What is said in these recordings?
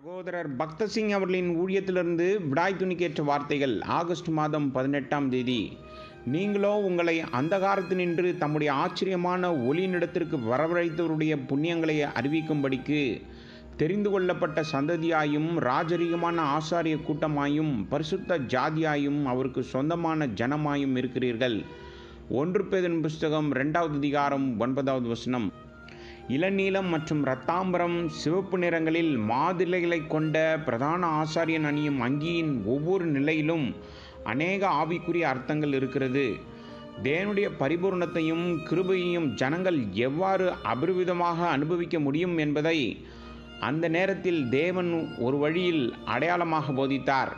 சகோதரர் பக்தர் சிங் அவர்களின் ஊழியத்திலிருந்து விடாய் துணிக்கேற்ற வார்த்தைகள். ஆகஸ்ட் மாதம் 18ஆம் தேதி. நீங்களோ உங்களை அந்தகாரத்தினின்று தம்முடைய ஆச்சரியமான ஒளியினிடத்திற்கு வரவழைத்தவருடைய புண்ணியங்களை அறிவிக்கும்படிக்கு தெரிந்து கொள்ளப்பட்ட சந்ததியாயும் ராஜரீகமான ஆசாரிய கூட்டமாயும் பரிசுத்த ஜாதியாயும் அவருக்கு சொந்தமான ஜனமாயும் இருக்கிறீர்கள். 1 பேதுரு புஸ்தகம் 2வது அதிகாரம் 9வது வசனம். இளநீலம் மற்றும் இரத்தாம்பரம் சிவப்பு நிறங்களில் மாதிலைகளை கொண்ட பிரதான ஆசாரியன் அணியும் அங்கியின் ஒவ்வொரு நிலையிலும் அநேக ஆவிக்குரிய அர்த்தங்கள் இருக்கிறது. தேவனுடைய பரிபூர்ணத்தையும் கிருபையையும் ஜனங்கள் எவ்வாறு அபரிவிதமாக அனுபவிக்க முடியும் என்பதை அந்த நேரத்தில் தேவன் ஒரு வழியில் அடையாளமாக போதித்தார்.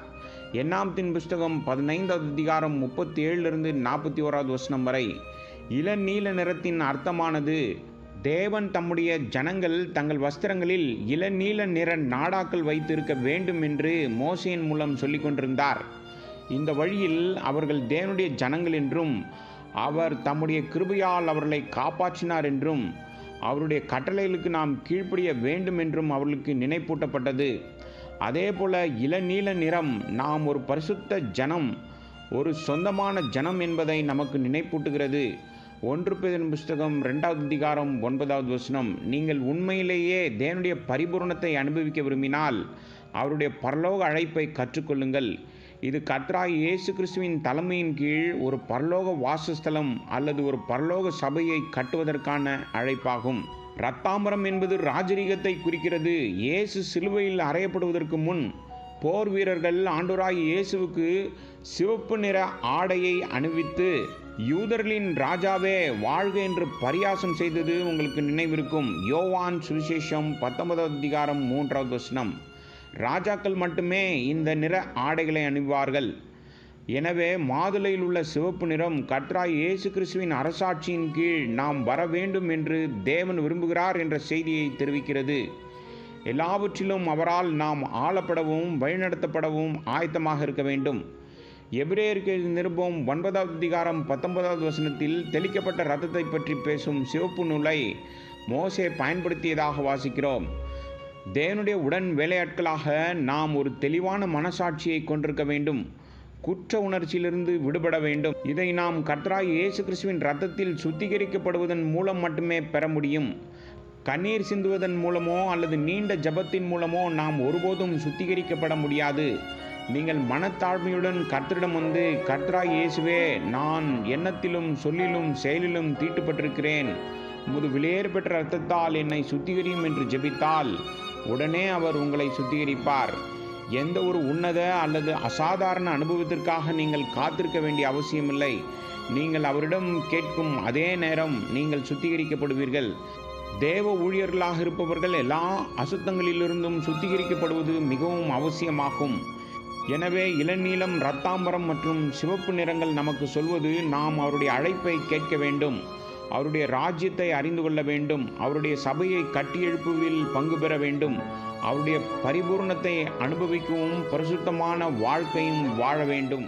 என்னாமத்தின் புஸ்தகம் 15வது அதிகாரம் 37லிருந்து 41வது வசனம் வரை. இளநீல நிறத்தின் அர்த்தமானது தேவன் தம்முடைய ஜனங்கள் தங்கள் வஸ்திரங்களில் இளநீல நிற நாடாக்கள் வைத்திருக்க வேண்டும் என்று மோசேயின் மூலம் சொல்லிக் கொண்டிருந்தார். இந்த வழியில் அவர்கள் தேவனுடைய ஜனங்கள் என்றும் அவர் தம்முடைய கிருபையால் அவர்களை காப்பாற்றினார் என்றும் அவருடைய கட்டளைகளுக்கு நாம் கீழ்ப்படிய வேண்டும் என்றும் அவர்களுக்கு நினைப்பூட்டப்பட்டது. அதே போல இளநீல நிறம் நாம் ஒரு பரிசுத்த ஜனம், ஒரு சொந்தமான ஜனம் என்பதை நமக்கு நினைப்பூட்டுகிறது. 1 பேதுரு புஸ்தகம் 2வது அதிகாரம் 9வது வசனம். நீங்கள் உண்மையிலேயே தேவனுடைய பரிபூரணத்தை அனுபவிக்க விரும்பினால் அவருடைய பரலோக அழைப்பை கற்றுக்கொள்ளுங்கள். இது கர்த்தராகிய இயேசு கிறிஸ்துவின் தலைமையின் கீழ் ஒரு பரலோக வாசஸ்தலம் அல்லது ஒரு பரலோக சபையை கட்டுவதற்கான அழைப்பாகும். இரத்தாம்பரம் என்பது ராஜரீகத்தை குறிக்கிறது. இயேசு சிலுவையில் அறையப்படுவதற்கு முன் போர் வீரர்கள் ஆண்டவராகிய இயேசுவுக்கு சிவப்பு நிற ஆடையை அணிவித்து யூதர்களின் ராஜாவே வாழ்க என்று பரியாசம் செய்தது உங்களுக்கு நினைவிருக்கும். யோவான் சுவிசேஷம் 19வது அதிகாரம் 3வது வசனம். ராஜாக்கள் மட்டுமே இந்த நிற ஆடைகளை அணிவார்கள். எனவே மாதுளையில் உள்ள சிவப்பு நிறம் கர்த்தராகிய இயேசு கிறிஸ்துவின் அரசாட்சியின் கீழ் நாம் வர வேண்டும் என்று தேவன் விரும்புகிறார் என்ற செய்தியை தெரிவிக்கிறது. எல்லாவற்றிலும் அவரால் நாம் ஆளப்படவும் வழிநடத்தப்படவும் ஆயத்தமாக இருக்க வேண்டும். எபிரேயருக்கு நிருபம் 9வது அதிகாரம் 19வது வசனத்தில் தெளிக்கப்பட்ட இரத்தத்தை பற்றி பேசும் சிவப்பு நூலை மோசே பயன்படுத்தியதாக வாசிக்கிறோம். தேவனுடைய உடன் வேலையாட்களாக நாம் ஒரு தெளிவான மனசாட்சியை கொண்டிருக்க வேண்டும். குற்ற உணர்ச்சியிலிருந்து விடுபட வேண்டும். இதை நாம் கர்த்தராகிய இயேசு கிறிஸ்துவின் இரத்தத்தில் சுத்திகரிக்கப்படுவதன் மூலம் மட்டுமே பெற முடியும். கண்ணீர் சிந்துவதன் மூலமோ அல்லது நீண்ட ஜபத்தின் மூலமோ நாம் ஒருபோதும் சுத்திகரிக்கப்பட முடியாது. நீங்கள் மனத்தாழ்மையுடன் கர்த்தரிடம் வந்து, கர்த்தராகிய இயேசுவே, நான் எண்ணத்திலும் சொல்லிலும் செயலிலும் தீட்டுப்பட்டிருக்கிறேன், உமது விலையேற பெற்ற இரத்தத்தால் என்னை சுத்திகரியும் என்று ஜெபித்தால் உடனே அவர் உங்களை சுத்திகரிப்பார். எந்த ஒரு உன்னத அல்லது அசாதாரண அனுபவத்திற்காக நீங்கள் காத்திருக்க வேண்டிய அவசியமில்லை. நீங்கள் அவரிடம் கேட்கும் அதே நேரம் நீங்கள் சுத்திகரிக்கப்படுவீர்கள். தேவ ஊழியர்களாக இருப்பவர்கள் எல்லா அசுத்தங்களிலிருந்தும் சுத்திகரிக்கப்படுவது மிகவும் அவசியமாகும். எனவே இளநீலம், இரத்தாம்பரம் மற்றும் சிவப்பு நிறங்கள் நமக்கு சொல்வது நாம் அவருடைய அழைப்பை கேட்க வேண்டும், அவருடைய ராஜ்யத்தை அறிந்து கொள்ள வேண்டும், அவருடைய சபையை கட்டியெழுப்புவதில் பங்கு பெற வேண்டும், அவருடைய பரிபூர்ணத்தை அனுபவிக்கவும் பரிசுத்தமான வாழ்க்கையும் வாழ வேண்டும்.